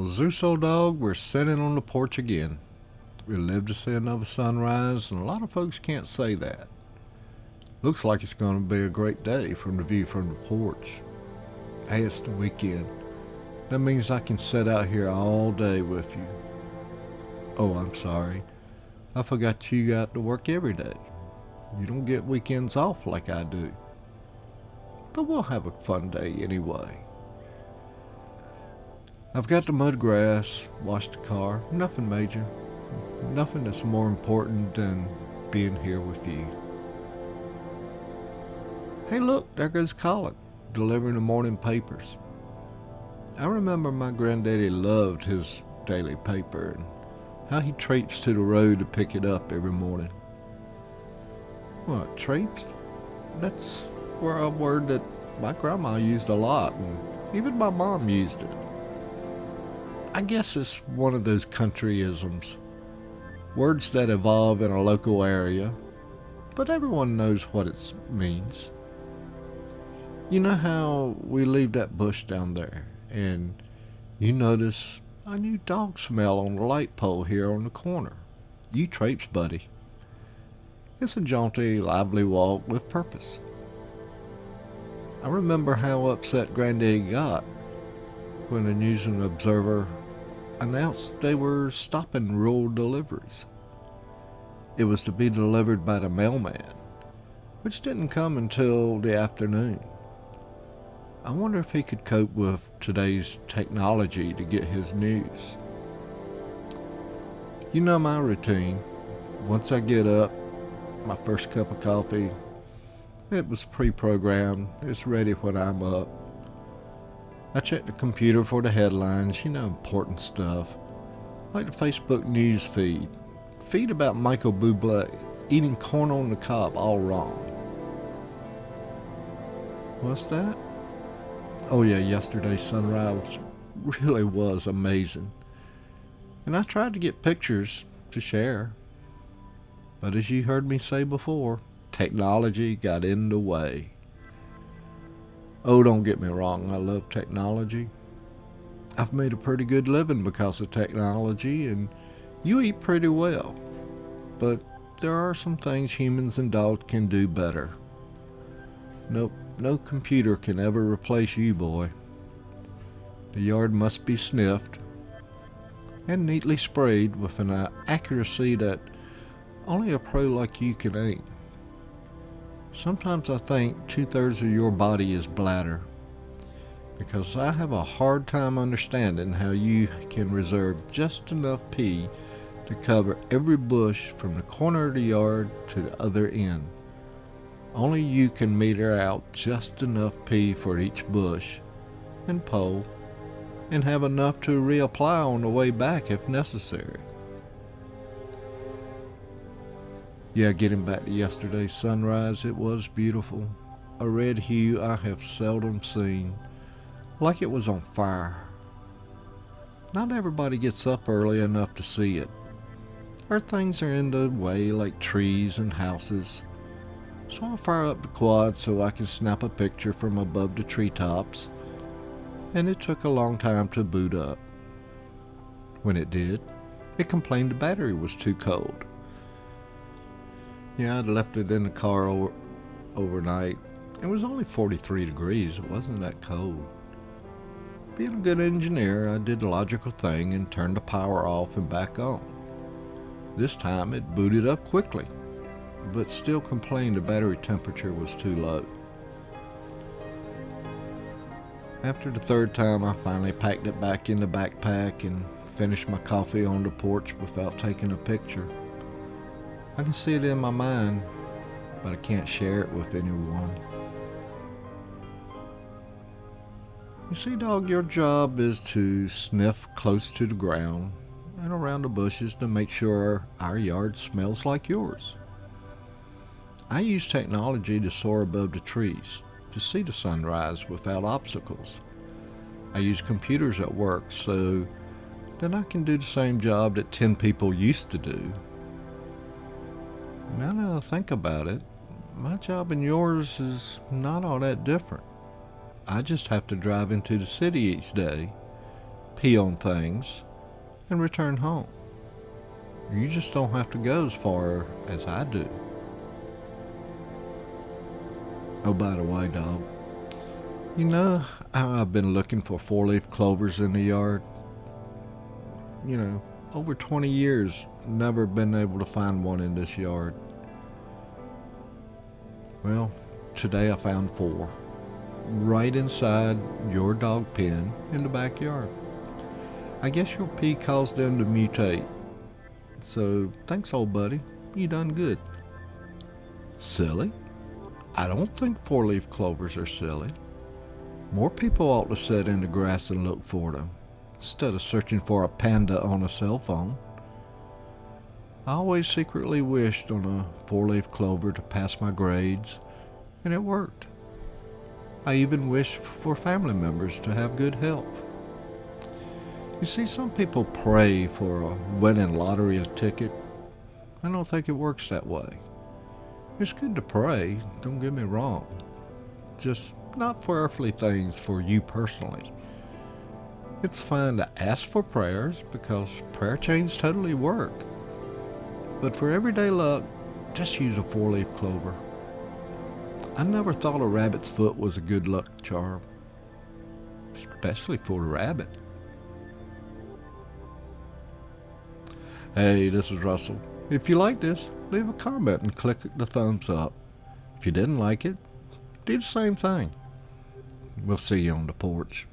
Well, Zeus, old dog, we're sitting on the porch again. We live to see another sunrise, and a lot of folks can't say that. Looks like it's going to be a great day from the view from the porch. Hey, it's the weekend. That means I can sit out here all day with you. Oh, I'm sorry. I forgot you got to work every day. You don't get weekends off like I do. But we'll have a fun day anyway. I've got the mud grass, washed the car, nothing major. Nothing that's more important than being here with you. Hey look, there goes Colin, delivering the morning papers. I remember my granddaddy loved his daily paper and how he traipsed to the road to pick it up every morning. What, traipsed? That's a word that my grandma used a lot, and even my mom used it. I guess it's one of those countryisms. Words that evolve in a local area, but everyone knows what it means. You know how we leave that bush down there, and you notice a new dog smell on the light pole here on the corner. You traipse, buddy. It's a jaunty, lively walk with purpose. I remember how upset Granddaddy got when the News and Observer announced they were stopping rural deliveries. It was to be delivered by the mailman, which didn't come until the afternoon. I wonder if he could cope with today's technology to get his news. You know my routine. Once I get up, my first cup of coffee, it was pre-programmed. It's ready when I'm up. I check the computer for the headlines, important stuff, like the Facebook news feed. Feed about Michael Bublé eating corn on the cob all wrong. What's that? Oh yeah, yesterday's sunrise really was amazing. And I tried to get pictures to share. But as you heard me say before, technology got in the way. Oh, don't get me wrong, I love technology. I've made a pretty good living because of technology, and you eat pretty well. But there are some things humans and dogs can do better. Nope, no computer can ever replace you, boy. The yard must be sniffed and neatly sprayed with an accuracy that only a pro like you can aim. Sometimes I think 2/3 of your body is bladder, because I have a hard time understanding how you can reserve just enough pee to cover every bush from the corner of the yard to the other end. Only you can meter out just enough pee for each bush and pole, and have enough to reapply on the way back if necessary. Yeah, getting back to yesterday's sunrise, it was beautiful. A red hue I have seldom seen, like it was on fire. Not everybody gets up early enough to see it, or things are in the way like trees and houses. So I fire up the quad so I can snap a picture from above the treetops, and it took a long time to boot up. When it did, it complained the battery was too cold. Yeah, I'd left it in the car overnight. It was only 43 degrees. It wasn't that cold. Being a good engineer, I did the logical thing and turned the power off and back on. This time it booted up quickly, but still complained the battery temperature was too low. After the third time, I finally packed it back in the backpack and finished my coffee on the porch without taking a picture. I can see it in my mind, but I can't share it with anyone. You see, dog, your job is to sniff close to the ground and around the bushes to make sure our yard smells like yours. I use technology to soar above the trees, to see the sunrise without obstacles. I use computers at work so that I can do the same job that 10 people used to do. Now that I think about it, my job and yours is not all that different. I just have to drive into the city each day pee on things, and return home. You just don't have to go as far as I do. Oh, by the way, dog, you know how I've been looking for four-leaf clovers in the yard? Over 20 years, never been able to find one in this yard. Well, today I found 4, right inside your dog pen in the backyard. I guess your pee caused them to mutate. So, thanks, old buddy. You done good. Silly? I don't think four-leaf clovers are silly. More people ought to sit in the grass and look for them, instead of searching for a panda on a cell phone. I always secretly wished on a four-leaf clover to pass my grades, and it worked. I even wished for family members to have good health. You see, some people pray for a winning lottery ticket. I don't think it works that way. It's good to pray, don't get me wrong. Just not for earthly things for you personally. It's fine to ask for prayers because prayer chains totally work. But for everyday luck, just use a four-leaf clover. I never thought a rabbit's foot was a good luck charm, especially for a rabbit. Hey, this is Russell. If you like this, leave a comment and click the thumbs up. If you didn't like it, do the same thing. We'll see you on the porch.